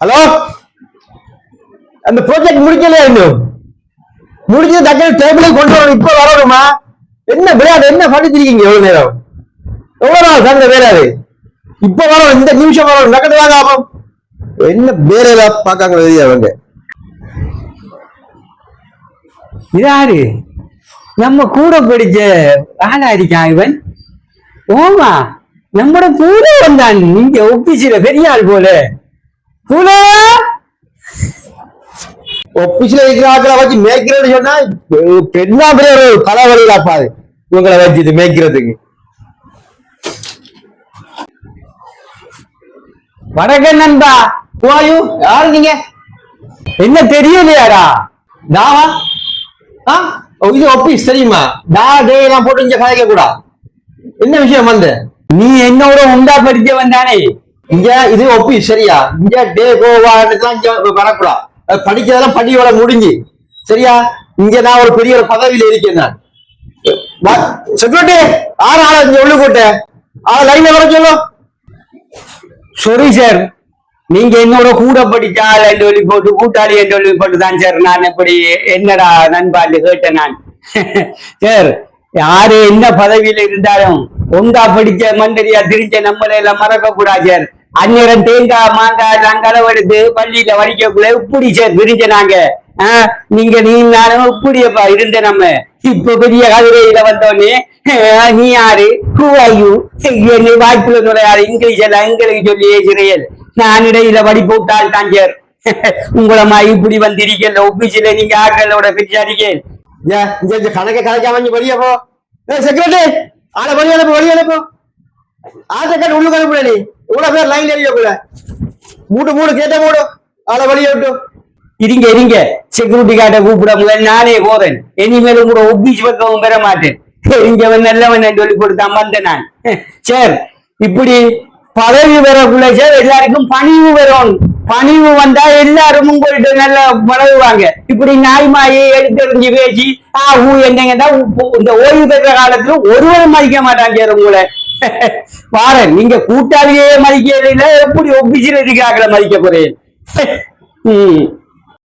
Hello, அந்த project முடிக்கலையா? இன்னும் முடிஞ்சது டக்குனு டேபிளே கொண்டு வரணும். இப்ப வரணுமா? என்ன விளையாடு, என்ன பண்ணிட்டு இருக்கீங்க? எவ்வளவு நேரம், எவ்வளவு நாள் சார் வேறாது? இப்ப வரணும், இந்த நிமிஷம் வரணும். டக்குனு வாங்க. ஆமாம், என்ன வேற ஏதாவது பாக்காங்க அவங்க? இதாரு நம்ம கூட படிச்ச ஆளா இருக்கான் இவன். ஓமா, நம்மட கூட வந்தான் நீங்க ஒப்பிச்சுல பெரிய ஆள் போல. கூட ஒப்பிச்சுல இருக்கிற ஆக்களை வச்சு மேய்க்கிறேன்னு சொன்னா என்ன பேர் பல வழியிலாப்பாது இவங்களை வச்சு இது மேய்க்கிறதுக்கு. வணக்கம் நண்பா. வாயு, யாரு நீங்க? என்ன தெரியலையாரா? தாவா? இது ஒப்பீஸ் தெரியுமா? டே நான் போட்டு இங்க கதைக்க கூடா. என்ன விஷயம் வந்து? நீ என்னோட உண்டா படிச்சவன் தானே? இங்க இது ஒப்பீஸ் சரியா? இங்க டே கோவான்னு இங்க வரக்கூடா. படிக்கிறதெல்லாம் படியோட முடிஞ்சு சரியா? இங்க நான் ஒரு பெரிய ஒரு பதவியில இருக்கேன். நான் செக்யூரிட்டி ஆறு ஆளை இங்க உள்ள போட்டு லைன்ல வர சொல்லும். சாரி சார், நீங்க என்னோட கூட படிச்சால் என்று சொல்லி போட்டு கூட்டாளி என்று சொல்லி போட்டு தான் சார் நான் எப்படி என்னடா நண்பாண்டு கேட்டேன் நான். சார், யாரு என்ன பதவியில இருந்தாலும் ஒன்றா படிச்ச மண்டரியா திரிஞ்ச நம்மளை எல்லாம் மறக்க கூடாது சார். அந்நேரம் தேங்காய் மாங்காய் நாங்க அளவெடுத்து பள்ளியில வடிக்கக்குள்ள இப்படி சார் விரிஞ்ச நாங்க. நீங்க நீ நானும் இப்படியப்பா இருந்த நம்ம. இப்ப பெரிய கதிரையில வந்தோடனே நீ யாரு, என்ன வாய்ப்புல நுழையாரு, இங்கிலீஷ் எல்லாம் எங்களுக்கு சொல்லி ஏசுறையல். நான் இடையில வடி போட்டால் தான் சார். உங்களமா இப்படி வந்திருக்கல ஒப்பிச்சுல நீங்க ஆட்களோட பிரிச்சாரிக்கேன். கணக்க கணக்காம வெளியே போ. செக்ரட்டரி ஆளை வெளியே அனுப்பு, வெளியே அனுப்பு. ஆட்டை உள்ளுக்கு அனுப்புல. நீ இவ்வளவு பேர் லைன்ல எறியக்குள்ள மூடு மூடு கேட்ட மூடு. ஆளை வெளியே விட்டு இருங்க. செக்யூரிட்டி கார்டை கூப்பிட முதல் நானே போறேன். இனிமேலும் கூட ஒப்பிச்சு பக்கவும் பெற மாட்டேன். தெரிஞ்சவன் நல்லவன் சொல்லி கொடுத்தான் வந்தேன் நான். சார், இப்படி பதவி வரக்குள்ள சார் எல்லாருக்கும் பணிவு வரும். பணிவு வந்தா எல்லாரும் உங்கள்கிட்ட நல்லா பழகுவாங்க. இப்படி நாய்மாயை எடுத்தெறிஞ்சு பேசி என்னங்கதான் இந்த ஓய்வு பெற்ற காலத்துல ஒருவரும் மதிக்க மாட்டாங்க சார் உங்களை. பாருங்க, நீங்க கூட்டாளியே மதிக்கல, எப்படி ஒப்பிச்சுல இருக்காங்கள மதிக்க போறேன்.